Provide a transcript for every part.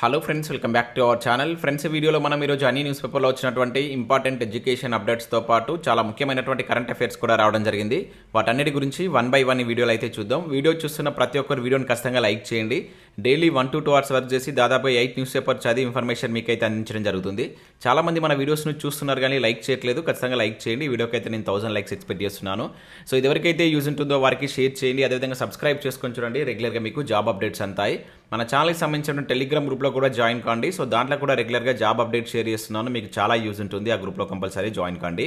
Hello friends, welcome back to our channel. Friends, వీడియోలో మనం ఈరోజు అన్ని న్యూస్ పేపర్లో వచ్చినటువంటి ఇంపార్టెంట్ ఎడ్యుకేషన్ అప్డేట్స్తో పాటు చాలా ముఖ్యమైనటువంటి కరెంట్ అఫైర్స్ కూడా రావడం జరిగింది. వాటన్నిటి గురించి వన్ బై వన్ ఈ వీడియోలో అయితే చూద్దాం. వీడియో చూస్తున్న ప్రతి ఒక్కరు వీడియోని ఖచ్చితంగా లైక్ చేయండి. డైలీ 1 to 2 అవర్స్ వర్క్ చేసి దాదాపు 8 న్యూస్ పేపర్ చదివి ఇన్ఫర్మేషన్ మీకైతే అందించడం జరుగుతుంది. చాలామంది మన వీడియోస్ను చూస్తున్నారు కానీ లైక్ చేయట్లేదు. ఖచ్చితంగా లైక్ చేయండి. ఈ వీడియోకి అయితే నేను 1000 లైక్స్ ఎక్స్పెక్ట్ చేస్తున్నాను. సో ఇది ఎవరికైతే యూజ్ ఉంటుందో వారికి షేర్ చేయండి. అదేవిధంగా సబ్స్క్రైబ్ చేసుకొని చూడండి. రెగ్యులర్గా మీకు జాబ్ అప్డేట్స్ అంతాయి. మన ఛానల్కి సంబంధించిన టెలిగ్రామ్ గ్రూప్లో కూడా జాయిన్ కాండి. సో దాంట్లో కూడా రెగ్యులర్గా జాబ్ అప్డేట్ షేర్ చేస్తున్నాను. మీకు చాలా యూజ్ ఉంటుంది. ఆ గ్రూప్లో కంపల్సరీ జాయిన్ కాండి.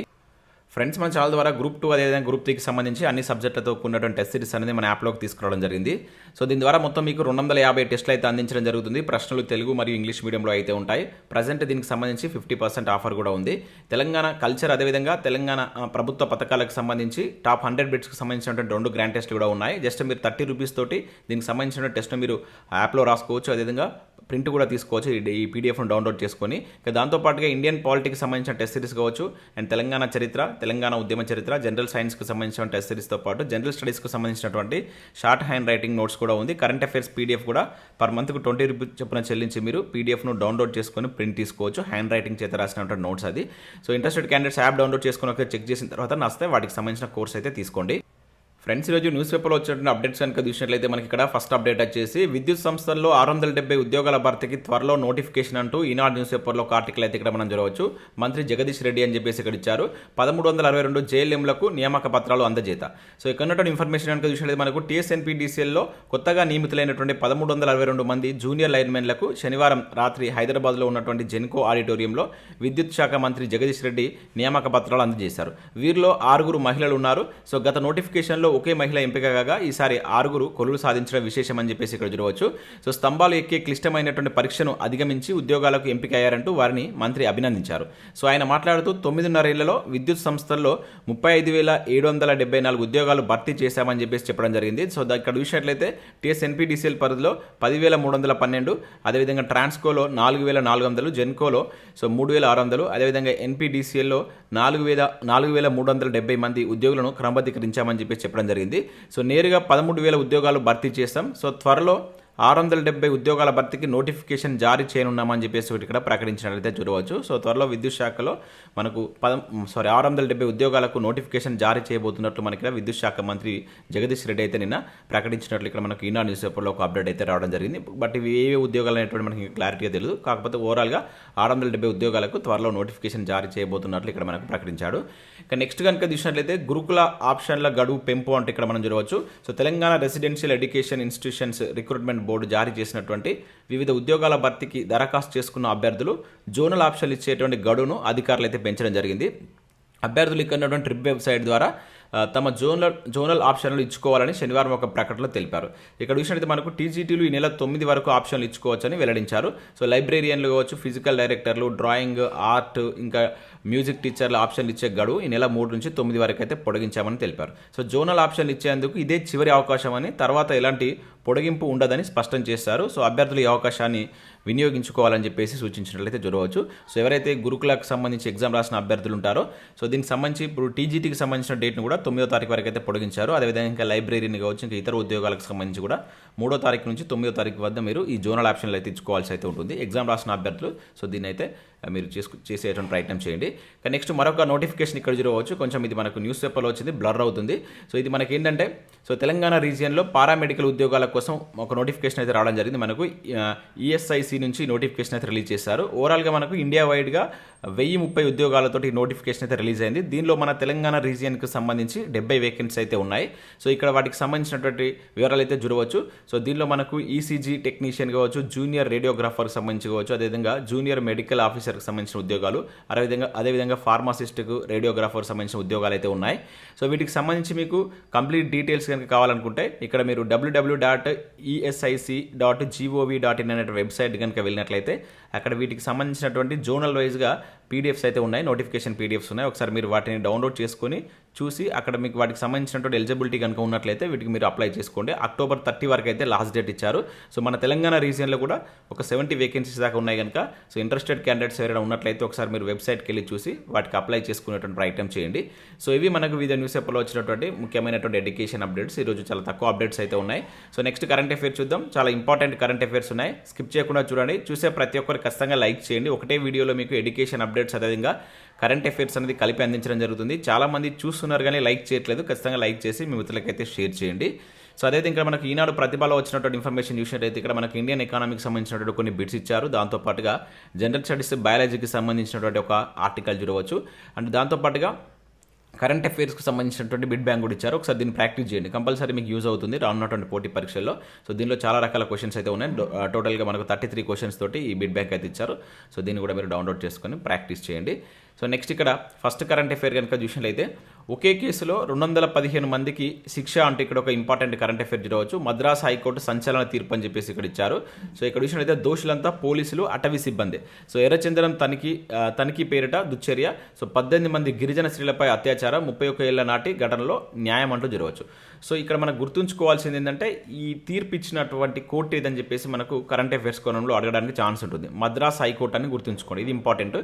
ఫ్రెండ్స్, మన ఛానల్ ద్వారా గ్రూప్ 2 అదేవిధంగా గ్రూప్ 3కి సంబంధించి అన్ని సబ్జెక్టులతో కూడినటువంటి టెస్ట్ సిరీస్ అనేది మన యాప్లోకి తీసుకురావడం జరిగింది. సో దీని ద్వారా మొత్తం మీకు 250 టెస్టులు అయితే అందించడం జరుగుతుంది. ప్రశ్నలు తెలుగు మరియు ఇంగ్లీష్ మీడియంలో అయితే ఉంటాయి. ప్రజెంట్ దీనికి సంబంధించి 50% ఆఫర్ కూడా ఉంది. తెలంగాణ కల్చర్ అదేవిధంగా తెలంగాణ ప్రభుత్వ పథకాలకు సంబంధించి టాప్ 100 బిట్స్కి సంబంధించినటువంటి 2 గ్రాండ్ టెస్ట్లు కూడా ఉన్నాయి. జస్ట్ మీరు 30 రూపీస్ తోటి దీనికి సంబంధించిన టెస్ట్ను మీరు యాప్లో రాసుకోవచ్చు. అదేవిధంగా ప్రింట్ కూడా తీసుకోవచ్చు. ఈ పీడిఎఫ్ను డౌన్లోడ్ చేసుకొని దాంతోపాటుగా ఇండియన్ పాలిటిక్స్ సంబంధించిన టెస్ట్ సిరీస్ కావచ్చు, అండ్ తెలంగాణ చరిత్ర, తెలంగాణ ఉద్యమ చరిత్ర, జనరల్ సైన్స్కి సంబంధించిన టెస్ట్ సిరీస్తో పాటు జనరల్ స్టడీస్కి సంబంధించినటువంటి షార్ట్ హ్యాండ్ రైటింగ్ నోట్స్ కూడా ఉంది. కరెంట్ అఫైర్స్ పీడిఎఫ్ కూడా పర్ మంత్కు 20 రూపీస్ చొప్పున చెల్లించి మీరు పీడిఎఫ్ను డౌన్లోడ్ చేసుకొని ప్రింట్ తీసుకోవచ్చు. హ్యాండ్ రైటింగ్ చేత రాసినటువంటి నోట్స్ అది. So interested candidates app download చేసుకుని ఒకసారి చెక్ చేసిన తర్వాత నచ్చితే వాటికి సంబంధించిన కోర్స్ అయితే తీసుకోండి. ఫ్రెండ్స్, ఈరోజు న్యూస్ పేపర్లో వచ్చినటువంటి అప్డేట్స్ కనుక చూసినట్లయితే మనకి ఇక్కడ ఫస్ట్ అప్డేట్ వచ్చేసి విద్యుత్ సంస్థల్లో 670 ఉద్యోగాల భర్తీకి త్వరలో నోటిఫికేషన్ అంటూ ఈనాడు న్యూస్ పేపర్లో ఒక ఆర్టికల్ అయితే ఇక్కడ మనం చూడవచ్చు. మంత్రి జగదీష్ రెడ్డి అని చెప్పేసి ఇక్కడ ఇచ్చారు. 1362 జేఎల్ఎంలకు నియామక పత్రాలు అందజేత. సో ఇక్కడ ఉన్నటువంటి ఇన్ఫర్మేషన్ కనుక చూసినట్లయితే మనకు టీఎస్ఎన్పీడీసీఎల్లో కొత్తగా నియమితులైనటువంటి 1362 మంది జూనియర్ లైన్మెన్లకు శనివారం రాత్రి హైదరాబాద్లో ఉన్నటువంటి జెన్కో ఆడిటోరియంలో విద్యుత్ శాఖ మంత్రి జగదీష్ రెడ్డి నియామక పత్రాలు అందజేశారు. వీరిలో 6 మహిళలు ఉన్నారు. సో గత నోటిఫికేషన్లో ఒకే మహిళ ఎంపిక కాగా ఈసారి 6 కొలువులు సాధించడం విశేషం అని చెప్పేసి ఇక్కడ చూడవచ్చు. సో స్తంభాలు ఎక్కే క్లిష్టమైనటువంటి పరీక్షను అధిగమించి ఉద్యోగాలకు ఎంపిక అయ్యారంటూ వారిని మంత్రి అభినందించారు. సో ఆయన మాట్లాడుతూ 9.5 ఏళ్లలో విద్యుత్ సంస్థల్లో 35,774 ఉద్యోగాలు భర్తీ చేశామని చెప్పేసి చెప్పడం జరిగింది. సో ఇక్కడ చూసినట్లయితే టీఎస్ఎన్పీడీసీఎల్ పరిధిలో 10,312, అదేవిధంగా ట్రాన్స్కోలో 4,400, జెన్కోలో 3,600, అదేవిధంగా ఎన్పీడీసీఎల్లో 4,370 మంది ఉద్యోగులను క్రమబద్ధీకరించామని చెప్పేసి చెప్పడం జరిగింది. సో నేరుగా 13,000 ఉద్యోగాలు భర్తీ చేస్తాం. సో త్వరలో 670 ఉద్యోగాల భర్తీకి నోటిఫికేషన్ జారీ చేయనున్నామని చెప్పేసి ఇక్కడ ప్రకటించినట్లయితే చూడవచ్చు. సో త్వరలో విద్యుత్ శాఖలో మనకు 670 ఉద్యోగాలకు నోటిఫికేషన్ జారీ చేయబోతున్నట్లు మనకి ఇక్కడ విద్యుత్ శాఖ మంత్రి జగదీష్ రెడ్డి అయితే నిన్న ప్రకటించినట్లు ఇక్కడ మనకు ఈనాడు న్యూస్ పేపర్లో ఒక అప్డేట్ అయితే రావడం జరిగింది. బట్ ఇవి ఏ ఉద్యోగాలు అనేటువంటి మనకి క్లారిటీగా తెలియదు. కాకపోతే ఓవరాల్గా 670 ఉద్యోగాలకు త్వరలో నోటిఫికేషన్ జారీ చేయబోతున్నట్లు ఇక్కడ మనకు ప్రకటించాడు. ఇక నెక్స్ట్ కనుక చూసినట్లయితే గురుకుల ఆప్షన్ల గడువు పెంపు అంటే ఇక్కడ మనం చూడవచ్చు. So Telangana residential education institutions recruitment board జారీ చేసినటువంటి వివిధ ఉద్యోగాల భర్తీకి దరఖాస్తు చేసుకున్న అభ్యర్థులు జోనల్ ఆప్షన్లు ఇచ్చేటువంటి గడువును అధికారులు అయితే పెంచడం జరిగింది. అభ్యర్థులు ఇక్కడ ఉన్నటువంటి ట్రిప్ వెబ్సైట్ ద్వారా తమ జోనల్ ఆప్షన్లు ఇచ్చుకోవాలని శనివారం ఒక ప్రకటనలో తెలిపారు. ఇక్కడ చూసినట్లయితే మనకు టీజీటీలు ఈ నెల 9 వరకు ఆప్షన్లు ఇచ్చుకోవచ్చని వెల్లడించారు. సో లైబ్రేరియన్లు కావచ్చు, ఫిజికల్ డైరెక్టర్లు, డ్రాయింగ్, ఆర్ట్, ఇంకా మ్యూజిక్ టీచర్ల ఆప్షన్లు ఇచ్చే గడువు ఈ నెల 3 నుంచి 9 వరకు అయితే పొడిగించామని తెలిపారు. సో జోనల్ ఆప్షన్లు ఇచ్చేందుకు ఇదే చివరి అవకాశం అని, తర్వాత ఎలాంటి పొడిగింపు ఉండదని స్పష్టం చేశారు. సో అభ్యర్థులు ఈ అవకాశాన్ని వినియోగించుకోవాలని చెప్పేసి సూచించినట్లయితే చూడవచ్చు. సో ఎవరైతే గురుకులకు సంబంధించి ఎగ్జామ్ రాసిన అభ్యర్థులు ఉంటారో సో దీనికి సంబంధించి ఇప్పుడు టీజీటీకి సంబంధించిన డేట్ను కూడా 9వ తారీఖు వరకు అయితే పొడిగించారు. అదేవిధంగా ఇంకా లైబ్రరీని కావచ్చు, ఇంకా ఇతర ఉద్యోగాలకు సంబంధించి కూడా 3వ తారీఖు నుంచి 9వ తారీఖు వద్ద మీరు ఈ జోనల్ ఆప్షన్లు అయితే ఇచ్చుకోవాల్సి అయితే ఉంటుంది ఎగ్జామ్ రాసిన అభ్యర్థులు. సో దీన్ని అయితే మీరు చేసేటువంటి ప్రయత్నం చేయండి. నెక్స్ట్ మరొక నోటిఫికేషన్ ఇక్కడ చూడవచ్చు. కొంచెం ఇది మనకు న్యూస్ పేపర్లో వచ్చింది, బ్లర్ అవుతుంది. సో ఇది మనకి ఏంటంటే సో తెలంగాణ రీజియన్లో పారామెడికల్ ఉద్యోగాల కోసం ఒక నోటిఫికేషన్ అయితే రావడం జరిగింది. మనకు ఈఎస్ఐసి నుంచి నోటిఫికేషన్ అయితే రిలీజ్ చేశారు. ఓవరాల్గా మనకు ఇండియా వైడ్గా 1030 ఉద్యోగాలతోటి నోటిఫికేషన్ అయితే రిలీజ్ అయింది. దీనిలో మన తెలంగాణ రీజియన్కి సంబంధించి 70 వేకెన్సీస్ అయితే ఉన్నాయి. సో ఇక్కడ వాటికి సంబంధించినటువంటి వివరాలు అయితే చూడవచ్చు. సో దీనిలో మనకు ఈసీజీ టెక్నీషియన్ కావచ్చు, జూనియర్ రేడియోగ్రాఫర్కి సంబంధించి కావచ్చు, అదేవిధంగా జూనియర్ మెడికల్ ఆఫీసర్కి సంబంధించిన ఉద్యోగాలు, అదేవిధంగా ఫార్మాసిస్ట్కు రేడియోగ్రాఫర్కి సంబంధించిన ఉద్యోగాలు అయితే ఉన్నాయి. సో వీటికి సంబంధించి మీకు కంప్లీట్ డీటెయిల్స్ కనుక కావాలనుకుంటే ఇక్కడ మీరు www.esi.gov.in అనే వెబ్సైట్ కనుక వెళ్ళినట్లయితే అక్కడ వీటికి సంబంధించినటువంటి జోనల్ వైజ్గా పీడిఎఫ్స్ అయితే ఉన్నాయి, నోటిఫికేషన్ పీడిఎఫ్స్ ఉన్నాయి. ఒకసారి మీరు వాటిని డౌన్లోడ్ చేసుకొని చూసి అక్కడ మీకు వాటికి సంబంధించినటువంటి ఎలిజిబిలిటీ కనుక ఉన్నట్లయితే వీటికి మీరు అప్లై చేసుకోండి. October 30 వరకు అయితే లాస్ట్ డేట్ ఇచ్చారు. సో మన తెలంగాణ రీజియన్లో కూడా ఒక 70 వేకెన్సీస్ దాకా ఉన్నాయి కనుక సో ఇంట్రెస్టెడ్ క్యాండిడేట్స్ ఎవరైనా ఉన్నట్లయితే ఒకసారి మీరు వెబ్సైట్కి వెళ్ళి చూసి వాటికి అప్లై చేసుకునేటువంటి ప్రయత్నం చేయండి. సో ఇవి మనకు వివిధ న్యూస్ పేపర్లో వచ్చినటువంటి ముఖ్యమైనటువంటి ఎడ్యుకేషన్ అప్డేట్స్. ఈరోజు చాలా తక్కువ అప్డేట్స్ అయితే ఉన్నాయి. సో నెక్స్ట్ కరెంట్ అఫైర్స్ చూద్దాం. చాలా ఇంపార్టెంట్ కరెంట్ అఫైర్స్ ఉన్నాయి. స్కిప్ చేయకుండా చూడండి. చూసే ప్రతి ఒక్కరు ఖచ్చితంగా లైక్ చేయండి. ఒకటే వీడియోలో మీకు ఎడ్యుకేషన్ అప్డేట్స్ అదేవిధంగా కరెంట్ అఫైర్స్ అనేది కలిపి అందించడం జరుగుతుంది. చాలామంది చూస్తున్నారు కానీ లైక్ చేయట్లేదు. ఖచ్చితంగా లైక్ చేసి మీ మిత్రులకైతే షేర్ చేయండి. సో అదైతే ఇక్కడ మనకి ఈనాడు ప్రతిభలో వచ్చినటువంటి ఇన్ఫర్మేషన్ చూసినట్టయితే ఇక్కడ మనకి ఇండియన్ ఎకానమీకి సంబంధించినటువంటి కొన్ని బిట్స్ ఇచ్చారు. దాంతోపాటుగా జనరల్ స్టడీస్ బయాలజీకి సంబంధించినటువంటి ఒక ఆర్టికల్ చూడవచ్చు. అండ్ దాంతోపాటుగా కరెంట్ అఫైర్స్కి సంబంధించినటువంటి బిట్ బ్యాంక్ కూడా ఇచ్చారు. ఒకసారి దీన్ని ప్రాక్టీస్ చేయండి. కంపల్సరీ మీకు యూజ్ అవుతుంది రానున్నటువంటి పోటీ పరీక్షల్లో. సో దీనిలో చాలా రకాల క్వశ్చన్స్ అయితే ఉన్నాయి. టోటల్గా మనకు 33 క్వశ్చన్స్ తోటి ఈ బిట్ బ్యాంక్ అయితే ఇచ్చారు. సో దీన్ని కూడా మీరు డౌన్లోడ్ చేసుకొని ప్రాక్టీస్ చేయండి. సో నెక్స్ట్ ఇక్కడ ఫస్ట్ కరెంట్ అఫైర్ కనుక చూసినట్లయితే ఒకే కేసులో 215 మందికి శిక్ష అంటే ఇక్కడ ఒక ఇంపార్టెంట్ కరెంట్ అఫైర్ చూడవచ్చు. మద్రాస్ హైకోర్టు సంచలన తీర్పు అని చెప్పేసి ఇక్కడ ఇచ్చారు. సో ఇక్కడ చూసినట్లయితే దోషులంతా పోలీసులు, అటవీ సిబ్బంది. సో ఎర్రచందనం తనిఖీ పేరిట దుశ్చర్య. సో 18 మంది గిరిజన స్త్రీలపై అత్యాచారం 31 ఏళ్ల నాటి ఘటనలో న్యాయం అంటూ చూడవచ్చు. సో ఇక్కడ మనకు గుర్తుంచుకోవాల్సింది ఏంటంటే ఈ తీర్పు ఇచ్చినటువంటి కోర్టు ఏదని చెప్పేసి మనకు కరెంట్ అఫైర్స్ కోణంలో అడగడానికి ఛాన్స్ ఉంటుంది. మద్రాస్ హైకోర్టు అని గుర్తుంచుకోండి, ఇది ఇంపార్టెంట్.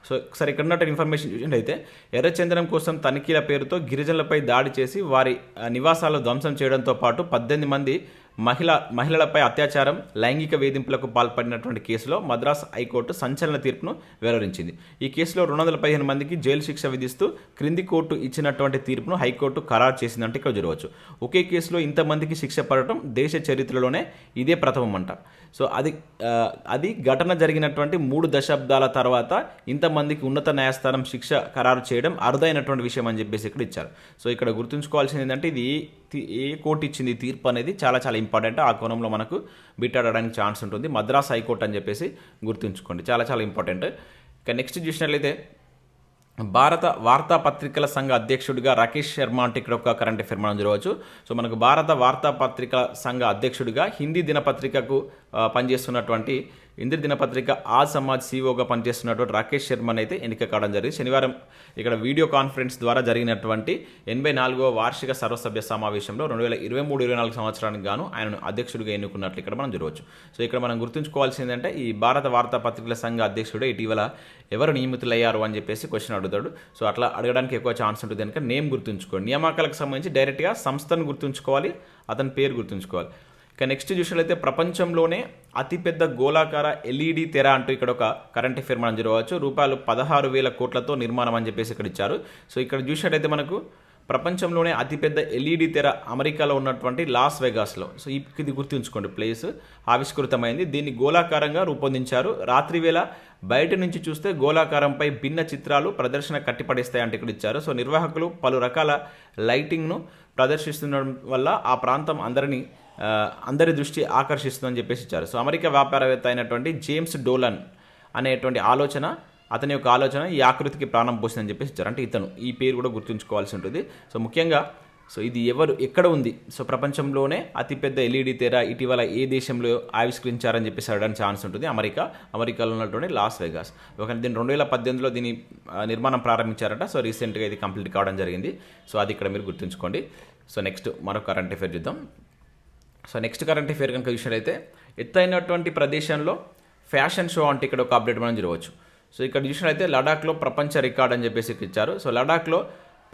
సో ఒకసారి ఇక్కడ ఉన్నటువంటి ఇన్ఫర్మేషన్ చూసినట్టయితే ఎర్రచందనం కోసం తనిఖీల పేరుతో గిరిజనులపై దాడి చేసి వారి నివాసాలు ధ్వంసం చేయడంతో పాటు 18 మంది మహిళలపై అత్యాచారం, లైంగిక వేధింపులకు పాల్పడినటువంటి కేసులో మద్రాస్ హైకోర్టు సంచలన తీర్పును వెలువరించింది. ఈ కేసులో 215 మందికి జైలు శిక్ష విధిస్తూ క్రింది కోర్టు ఇచ్చినటువంటి తీర్పును హైకోర్టు ఖరారు చేసిందంటే ఇక్కడ చూడవచ్చు. ఒకే కేసులో ఇంతమందికి శిక్ష పడటం దేశ చరిత్రలోనే ఇదే ప్రథమం అంట. సో అది ఘటన జరిగినటువంటి 3 దశాబ్దాల తర్వాత ఇంతమందికి ఉన్నత న్యాయస్థానం శిక్ష ఖరారు చేయడం అరుదైనటువంటి విషయం అని చెప్పేసి ఇక్కడ ఇచ్చారు. సో ఇక్కడ గుర్తుంచుకోవాల్సింది ఏంటంటే ఇది ఏ కోర్టు ఇచ్చింది తీర్పు అనేది చాలా చాలా ఇంపార్టెంట్. ఆ కోణంలో మనకు బిట్టాడడానికి ఛాన్స్ ఉంటుంది. మద్రాస్ హైకోర్టు అని చెప్పేసి గుర్తుంచుకోండి, చాలా చాలా ఇంపార్టెంట్. ఇక నెక్స్ట్ చూసినట్లయితే భారత వార్తాపత్రికల సంఘ అధ్యక్షుడిగా రాకేష్ శర్మ అంటే ఇక్కడ ఒక కరెంట్ అఫైర్ మనం చూడవచ్చు. సో మనకు భారత వార్తాపత్రికల సంఘ అధ్యక్షుడిగా హిందీ దినపత్రికకు పనిచేస్తున్నటువంటి ఇంద్ర దినపత్రిక ఆజ్ సమాజ్ సీఓగా పనిచేస్తున్నటువంటి రాకేష్ శర్మని అయితే ఎన్నిక కావడం జరిగింది. శనివారం ఇక్కడ వీడియో కాన్ఫరెన్స్ ద్వారా జరిగినటువంటి 84వ వార్షిక సర్వసభ్య సమావేశంలో 2023-24 సంవత్సరానికి గాను ఆయనను అధ్యక్షుడిగా ఎన్నుకున్నట్లు ఇక్కడ మనం చూడవచ్చు. సో ఇక్కడ మనం గుర్తుంచుకోవాల్సిందంటే ఈ భారత వార్తాపత్రికల సంఘ అధ్యక్షుడు ఇటీవల ఎవరు నియమితులయ్యారు అని చెప్పేసి క్వశ్చన్ అడుగుతాడు. సో అట్లా అడగడానికి ఎక్కువ ఛాన్స్ ఉంటుంది కనుక నేమ్ గుర్తుంచుకోండి. నియామకాలకు సంబంధించి డైరెక్ట్గా సంస్థను గుర్తుంచుకోవాలి, అతని పేరు గుర్తుంచుకోవాలి. ఇక నెక్స్ట్ చూసినట్లయితే ప్రపంచంలోనే అతిపెద్ద గోళాకార ఎల్ఈడి తెర అంటూ ఇక్కడ ఒక కరెంట్ అఫైర్ మనం చూడవచ్చు. రూపాయలు 16,000 కోట్లతో నిర్మాణం అని చెప్పేసి ఇక్కడ ఇచ్చారు. సో ఇక్కడ చూసినట్లయితే మనకు ప్రపంచంలోనే అతిపెద్ద ఎల్ఈడి తెర అమెరికాలో ఉన్నటువంటి లాస్ వెగాస్లో. సో ఇది గుర్తుంచుకోండి, ప్లేస్ ఆవిష్కృతమైంది. దీన్ని గోళాకారంగా రూపొందించారు. రాత్రి వేళ బయట నుంచి చూస్తే గోళాకారంపై భిన్న చిత్రాలు ప్రదర్శన కట్టిపడేస్తాయి అంటే ఇక్కడ ఇచ్చారు. సో నిర్వాహకులు పలు రకాల లైటింగ్ను ప్రదర్శిస్తుండడం వల్ల ఆ ప్రాంతం అందరి దృష్టి ఆకర్షిస్తుందని చెప్పేసి ఇచ్చారు. సో అమెరికా వ్యాపారవేత్త అయినటువంటి జేమ్స్ డోలన్ అనేటువంటి అతని యొక్క ఆలోచన ఈ ఆకృతికి ప్రాణం పోసిందని చెప్పేసి ఇచ్చారు. అంటే ఈ పేరు కూడా గుర్తుంచుకోవాల్సి ఉంటుంది. సో ముఖ్యంగా ఇది ఎక్కడ ఉంది? సో ప్రపంచంలోనే అతిపెద్ద ఎల్ఈడి తెర ఇటీవల ఏ దేశంలో ఆవిష్కరించారని చెప్పేసి అడగడానికి ఛాన్స్ ఉంటుంది. అమెరికాలో ఉన్నటువంటి లాస్ వెగాస్. దీన్ని 2018లో దీని నిర్మాణం ప్రారంభించారట. సో రీసెంట్గా ఇది కంప్లీట్ కావడం జరిగింది. సో అది ఇక్కడ మీరు గుర్తుంచుకోండి. సో నెక్స్ట్ మరొక కరెంట్ అఫైర్ చూద్దాం. సో నెక్స్ట్ కరెంట్ అఫైర్ కనుక చూసినట్లయితే ఎత్తైనటువంటి ప్రదేశంలో ఫ్యాషన్ షో అంటే ఇక్కడ ఒక అప్డేట్ మనం చూడవచ్చు. సో ఇక్కడ చూసినట్లయితే లడాఖ్లో ప్రపంచ రికార్డ్ అని చెప్పేసి ఇచ్చారు. సో లడాఖ్లో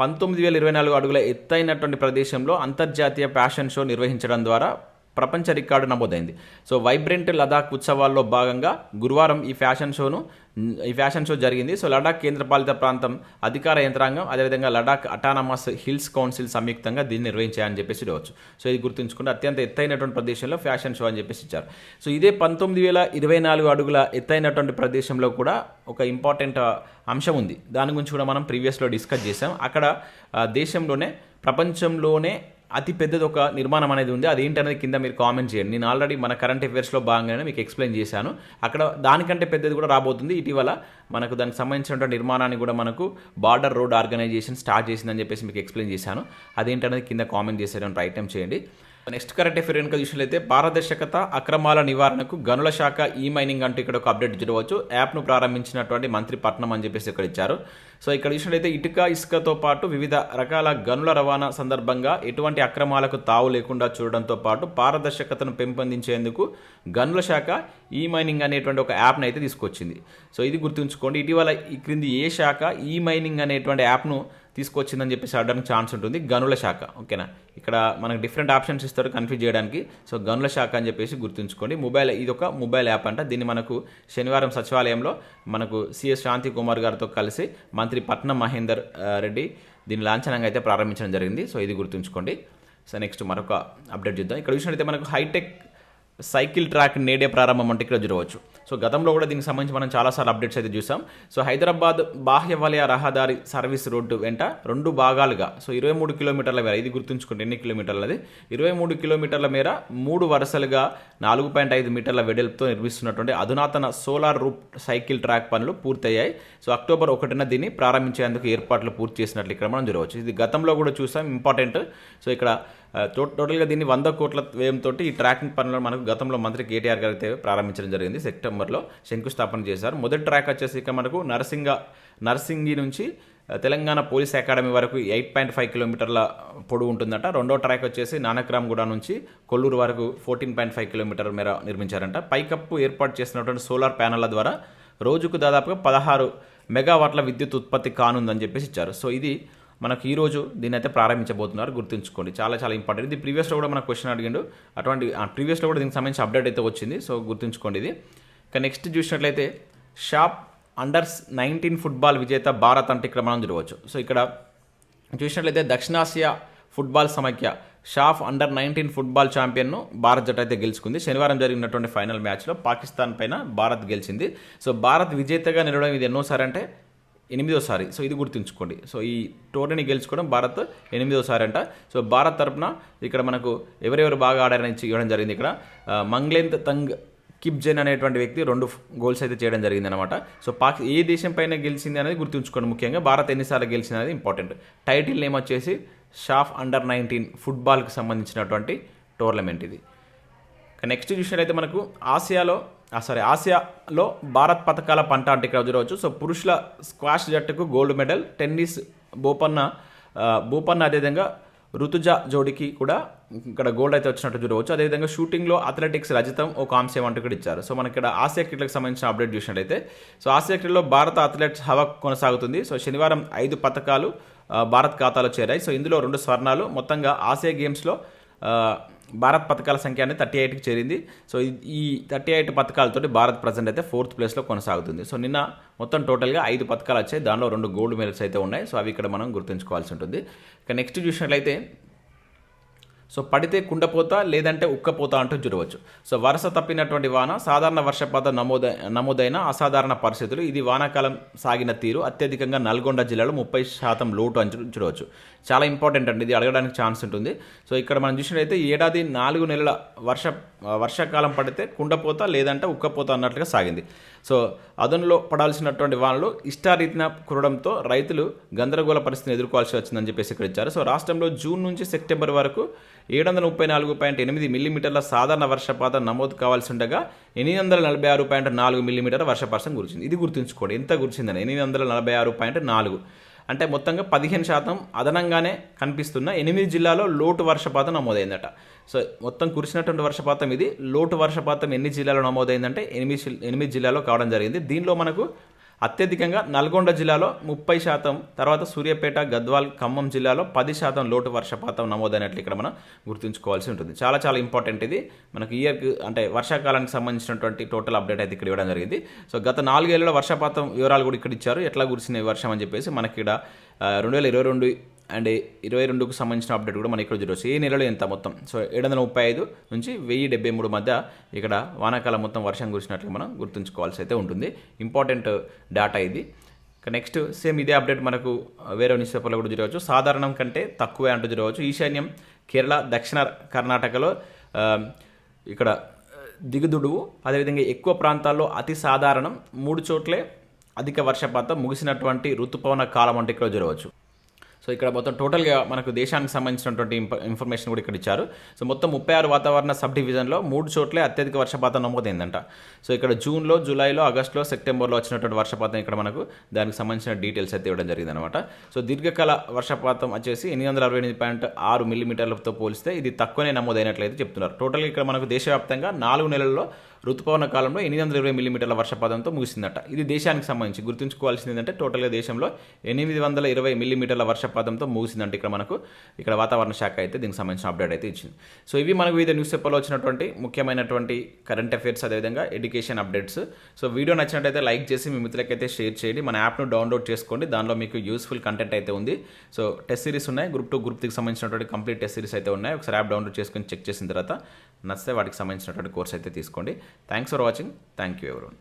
19,024 అడుగుల ఎత్తైనటువంటి ప్రదేశంలో అంతర్జాతీయ ఫ్యాషన్ షో నిర్వహించడం ద్వారా ప్రపంచ రికార్డు నమోదైంది. సో వైబ్రెంట్ లదాఖ్ ఉత్సవాల్లో భాగంగా గురువారం ఈ ఫ్యాషన్ షో జరిగింది. సో లడాఖ్ కేంద్రపాలిత ప్రాంతం అధికార యంత్రాంగం అదేవిధంగా లడాఖ్ అటానమస్ హిల్స్ కౌన్సిల్ సంయుక్తంగా దీన్ని నిర్వహించాయని చెప్పేసి చూడవచ్చు. సో ఇది గుర్తుంచుకుంటే అత్యంత ఎత్తైనటువంటి ప్రదేశంలో ఫ్యాషన్ షో అని చెప్పేసి ఇచ్చారు. సో ఇదే 19,024 అడుగుల ఎత్తైనటువంటి ప్రదేశంలో కూడా ఒక ఇంపార్టెంట్ అంశం ఉంది. దాని గురించి కూడా మనం ప్రీవియస్లో డిస్కస్ చేసాం. అక్కడ దేశంలోనే ప్రపంచంలోనే అతి పెద్దది ఒక నిర్మాణం అనేది ఉంది. అదేంటనేది కింద మీరు కామెంట్ చేయండి. నేను ఆల్రెడీ మన కరెంట్ అఫైర్స్లో భాగంగానే మీకు ఎక్స్ప్లెయిన్ చేశాను. అక్కడ దానికంటే పెద్దది కూడా రాబోతుంది. ఇటీవల మనకు దానికి సంబంధించినటువంటి నిర్మాణాన్ని కూడా మనకు బార్డర్ రోడ్ ఆర్గనైజేషన్ స్టార్ట్ చేసిందని చెప్పేసి మీకు ఎక్స్ప్లెయిన్ చేశాను. అదేంటనేది కింద కామెంట్ చేసేయడం ప్రయత్నం చేయండి. నెక్స్ట్ కరెంట్ అఫైర్ కనుక చూసినట్లయితే పారదర్శకత అక్రమాల నివారణకు గనుల శాఖ ఈ మైనింగ్ అంటూ ఇక్కడ ఒక అప్డేట్ చూడవచ్చు. యాప్ను ప్రారంభించినటువంటి మంత్రి పట్నం అని చెప్పేసి ఇక్కడ ఇచ్చారు. సో ఇక్కడ చూసినట్లయితే ఇసుకతో పాటు వివిధ రకాల గనుల రవాణా సందర్భంగా ఎటువంటి అక్రమాలకు తావు లేకుండా చూడడంతో పాటు పారదర్శకతను పెంపొందించేందుకు గనుల శాఖ ఈ మైనింగ్ అనేటువంటి ఒక యాప్ను అయితే తీసుకొచ్చింది. సో ఇది గుర్తుంచుకోండి. ఇటీవల ఈ క్రింది ఏ శాఖ ఈ మైనింగ్ అనేటువంటి యాప్ను తీసుకొచ్చిందని చెప్పేసి అడగడానికి ఛాన్స్ ఉంటుంది. గనుల శాఖ. ఓకేనా, ఇక్కడ మనకు డిఫరెంట్ ఆప్షన్స్ ఇస్తారు కన్ఫ్యూజ్ చేయడానికి. సో గనుల శాఖ అని చెప్పేసి గుర్తుంచుకోండి. ఇది ఒక మొబైల్ యాప్ అంట. దీన్ని మనకు శనివారం సచివాలయంలో మనకు సిఎస్ శాంతి కుమార్ గారితో కలిసి మంత్రి పట్నం మహేందర్ రెడ్డి దీన్ని లాంఛనంగా అయితే ప్రారంభించడం జరిగింది. సో ఇది గుర్తుంచుకోండి. సో నెక్స్ట్ మరొక అప్డేట్ చూద్దాం. ఇక్కడ చూసినట్లయితే మనకు హైటెక్ సైకిల్ ట్రాక్ నేడే ప్రారంభం అంటే ఇక్కడ చూడవచ్చు. సో గతంలో కూడా దీనికి సంబంధించి మనం చాలాసార్లు అప్డేట్స్ అయితే చూసాం. సో హైదరాబాద్ బాహ్య వలయ రహదారి సర్వీస్ రోడ్డు వెంట 2 భాగాలుగా సో 23 కిలోమీటర్ల మేర, ఇది గుర్తుంచుకోండి ఎన్ని కిలోమీటర్లది, 23 కిలోమీటర్ల మేర 3 వరుసలుగా 4.5 మీటర్ల వెడల్పుతో నిర్మిస్తున్నటువంటి అధునాతన సోలార్ రూప్ సైకిల్ ట్రాక్ పనులు పూర్తయ్యాయి. సో అక్టోబర్ 1న దీన్ని ప్రారంభించేందుకు ఏర్పాట్లు పూర్తి చేసినట్లు ఇక్కడ మనం చూడవచ్చు. ఇది గతంలో కూడా చూసాం, ఇంపార్టెంట్. సో ఇక్కడ టోటల్గా దీన్ని 100 కోట్ల వ్యయంతో ఈ ట్రాకింగ్ పనులను మనకు గతంలో మంత్రి కేటీఆర్ గారు అయితే ప్రారంభించడం జరిగింది. సెప్టెంబర్లో శంకుస్థాపన చేశారు. మొదటి ట్రాక్ వచ్చేసి ఇక మనకు నర్సింగి నుంచి తెలంగాణ పోలీస్ అకాడమీ వరకు 8.5 కిలోమీటర్ల పొడవు ఉంటుందట. రెండో ట్రాక్ వచ్చేసి నానక్రామ్గూడ నుంచి కొల్లూరు వరకు 14.5 కిలోమీటర్ల మేర నిర్మించారంట. పైకప్పు ఏర్పాటు చేసినటువంటి సోలార్ ప్యానెళ్ల ద్వారా రోజుకు దాదాపుగా 16 మెగావాట్ల విద్యుత్ ఉత్పత్తి కానుందని చెప్పేసి ఇచ్చారు. సో ఇది మనకు ఈరోజు దీన్ని అయితే ప్రారంభించబోతున్నారు. గుర్తుంచుకోండి, చాలా చాలా ఇంపార్టెంట్. ఇది ప్రీవియస్లో కూడా మనకు క్వశ్చన్ అడిగిండు, అటువంటి ప్రీవియస్లో కూడా దీనికి సంబంధించి అప్డేట్ అయితే వచ్చింది. సో గుర్తుంచుకోండి ఇది. ఇక నెక్స్ట్ చూసినట్లయితే షాప్ అండర్-19 ఫుట్బాల్ విజేత భారత్ అంటే ఇక్కడ మనం చూడవచ్చు. సో ఇక్కడ చూసినట్లయితే దక్షిణాసియా ఫుట్బాల్ సమైక్య షాఫ్ అండర్-19 ఫుట్బాల్ ఛాంపియన్ను భారత్ జట్టు అయితే గెలుచుకుంది. శనివారం జరిగినటువంటి ఫైనల్ మ్యాచ్లో పాకిస్తాన్ పైన భారత్ గెలిచింది. సో భారత్ విజేతగా నిలవడం ఇది ఎన్నోసారి అంటే 8వ సారి. సో ఇది గుర్తుంచుకోండి. సో ఈ టోర్నీని గెలుచుకోవడం భారత్ 8వ సారి అంట. సో భారత్ తరపున ఇక్కడ మనకు ఎవరెవరు బాగా ఆడారని ఇవ్వడం జరిగింది. ఇక్కడ మంగ్లెంత్ తంగ్ కిప్జెన్ అనేటువంటి వ్యక్తి 2 గోల్స్ అయితే చేయడం జరిగింది అనమాట. సో ఏ దేశం పైన గెలిచింది అనేది గుర్తుంచుకోండి. ముఖ్యంగా భారత్ ఎన్నిసార్లు గెలిచింది అనేది ఇంపార్టెంట్. టైటిల్ నేమ్ వచ్చేసి షాఫ్ అండర్-19 ఫుట్బాల్కి సంబంధించినటువంటి టోర్నమెంట్ ఇది. నెక్స్ట్ చూసినట్లయితే మనకు ఆసియాలో భారత్ పథకాల పంట అంటే ఇక్కడ చూడవచ్చు. సో పురుషుల స్క్వాష్ జట్టుకు గోల్డ్ మెడల్, టెన్నిస్ బోపన్న అదేవిధంగా ఋతుజ జోడికి కూడా ఇక్కడ గోల్డ్ అయితే వచ్చినట్టు చూడవచ్చు. అదేవిధంగా షూటింగ్లో అథ్లెటిక్స్ రజతం ఒక కాంస్యం అంటూ ఇక్కడ ఇచ్చారు. సో మనకి ఇక్కడ ఆసియా క్రీడలకు సంబంధించిన అప్డేట్ చూసినట్లయితే సో ఆసియా క్రీడలో భారత అథ్లెట్స్ హవా కొనసాగుతుంది. సో శనివారం 5 పథకాలు భారత్ ఖాతాలో చేరాయి. సో ఇందులో 2 స్వర్ణాలు. మొత్తంగా ఆసియా గేమ్స్లో భారత్ పథకాల సంఖ్య అనేది 38కి చేరింది. సో ఈ 38 పథకాలతోటి భారత్ ప్రజెంట్ అయితే 4th ప్లేస్లో కొనసాగుతుంది. సో నిన్న మొత్తం టోటల్గా 5 పథకాలు వచ్చాయి. దానిలో 2 గోల్డ్ మెడల్స్ అయితే ఉన్నాయి. సో అవి ఇక్కడ మనం గుర్తుంచుకోవాల్సి ఉంటుంది. ఇక నెక్స్ట్ చూసినట్లయితే సో పడితే కుండపోత లేదంటే ఉక్కపోత అంటూ చూడవచ్చు. సో వరుస తప్పినటువంటి వాన, సాధారణ వర్షపాతం నమోదైన అసాధారణ పరిస్థితులు, ఇది వానాకాలం సాగిన తీరు, అత్యధికంగా నల్గొండ జిల్లాలో 30% లోటు అని చూడవచ్చు. చాలా ఇంపార్టెంట్ అండి, ఇది అడగడానికి ఛాన్స్ ఉంటుంది. సో ఇక్కడ మనం చూసినట్లయితే ఏడాది 4 నెలల వర్షాకాలం పడితే కుండపోత లేదంటే ఉక్కపోత అన్నట్లుగా సాగింది. సో అదనులో పడాల్సినటువంటి వానలు ఇష్టారీతిన కురడంతో రైతులు గందరగోళ పరిస్థితిని ఎదుర్కోవాల్సి వచ్చిందని చెప్పేసి ఇక్కడ ఇచ్చారు. సో రాష్ట్రంలో జూన్ నుంచి సెప్టెంబర్ వరకు 734.8 మిల్లీమీటర్ల సాధారణ వర్షపాతం నమోదు కావాల్సి ఉండగా 846.4 మిల్లీమీటర్ల వర్షపాతం కురిచింది. ఇది గుర్తుంచుకోండి, ఎంత కురిచిందని 846.4 అంటే మొత్తంగా 15% అదనంగానే కనిపిస్తున్న 8 జిల్లాలో లోటు వర్షపాతం నమోదైందట. సో మొత్తం కురిసినటువంటి వర్షపాతం ఇది. లోటు వర్షపాతం ఎన్ని జిల్లాలో నమోదైందంటే 8 జిల్లాలో కావడం జరిగింది. దీనిలో మనకు అత్యధికంగా నల్గొండ జిల్లాలో 30%, తర్వాత సూర్యాపేట, గద్వాల్, ఖమ్మం జిల్లాలో 10% లోటు వర్షపాతం నమోదైనట్లు ఇక్కడ మనం గుర్తుంచుకోవాల్సి ఉంటుంది. చాలా చాలా ఇంపార్టెంట్ ఇది. మనకి ఇయర్కి అంటే వర్షాకాలానికి సంబంధించినటువంటి టోటల్ అప్డేట్ అయితే ఇక్కడ ఇవ్వడం జరిగింది. సో గత 4 ఏళ్లలో వర్షపాతం వివరాలు కూడా ఇక్కడ ఇచ్చారు, ఎట్లా కురిసిన వర్షం అని చెప్పేసి. మనకి ఇక్కడ 2022 అండ్ 2022కు సంబంధించిన అప్డేట్ కూడా మనం ఇక్కడ చూడవచ్చు. ఏ నెలలో ఎంత మొత్తం. సో 735 నుంచి 1073 మధ్య ఇక్కడ వానాకాలం మొత్తం వర్షం కురిసినట్లు మనం గుర్తుంచుకోవాల్సి అయితే ఉంటుంది. ఇంపార్టెంట్ డేటా ఇది. నెక్స్ట్ సేమ్ ఇదే అప్డేట్ మనకు వేరే న్యూస్ పేపర్లో కూడా చూడవచ్చు. సాధారణం కంటే తక్కువే అంటూ చూడవచ్చు. ఈశాన్యం కేరళ, దక్షిణ కర్ణాటకలో ఇక్కడ దిగుదుడువు, అదేవిధంగా ఎక్కువ ప్రాంతాల్లో అతి సాధారణం, 3 చోట్లే అధిక వర్షపాతం, ముగిసినటువంటి ఋతుపవన కాలం అంటే ఇక్కడ చూడవచ్చు. సో సో ఇక్కడ మొత్తం టోటల్గా మనకు దేశానికి సంబంధించినటువంటి ఇన్ఫర్మేషన్ కూడా ఇక్కడ ఇచ్చారు. సో మొత్తం 36 వాతావరణ సబ్ డివిజన్లో 3 చోట్లే అత్యధిక వర్షపాతం నమోదైందంట. సో ఇక్కడ జూన్లో, జూలైలో, ఆగస్టులో, సెప్టెంబర్లో వచ్చినటువంటి వర్షపాతం ఇక్కడ మనకు దానికి సంబంధించిన డీటెయిల్స్ అయితే ఇవ్వడం జరిగింది అనమాట. సో దీర్ఘకాల వర్షపాతం వచ్చేసి 868.6 మిల్లీమీటర్లతో పోలిస్తే ఇది తక్కువనే నమోదైనట్లయితే చెప్తున్నారు. టోటల్గా ఇక్కడ మనకు దేశవ్యాప్తంగా 4 నెలల్లో ఋతుపవన కాలంలో 820 మిల్లీమీటర్ల వర్షపాతంతో ముగిసిందట. ఇది దేశానికి సంబంధించి గుర్తుంచుకోవాల్సింది ఏంటంటే టోటల్గా దేశంలో 820 మిల్లీమీటర్ల వర్షపాతంతో ముగిసిందంటే ఇక్కడ వాతావరణ శాఖ అయితే దీనికి సంబంధించిన అప్డేట్ అయితే ఇచ్చింది. సో ఇవి మనకు వివిధ న్యూస్ పేపర్లో వచ్చినటువంటి ముఖ్యమైనటువంటి కరెంట్ అఫైర్స్, అదేవిధంగా ఎడ్యుకేషన్ అప్డేట్స్. సో వీడియో నచ్చినట్టయితే లైక్ చేసి మీ మిత్రులకైతే షేర్ చేయండి. మన యాప్ను డౌన్లోడ్ చేసుకోండి, దానిలో మీకు యూస్ఫుల్ కంటెంట్ అయితే ఉంది. సో టెస్ట్ సిరీస్ ఉన్నాయి, గ్రూప్ 2, గ్రూప్ 3కి సంబంధించినటువంటి కంప్లీట్ టెస్ట్ సిరీస్ అయితే ఉన్నాయి. ఒకసారి యాప్ డౌన్లోడ్ చేసుకొని చెక్ చేసిన తర్వాత నచ్చితే వాటికి సంబంధించినటువంటి కోర్స్ అయితే తీసుకోండి. Thanks for watching. Thank you everyone.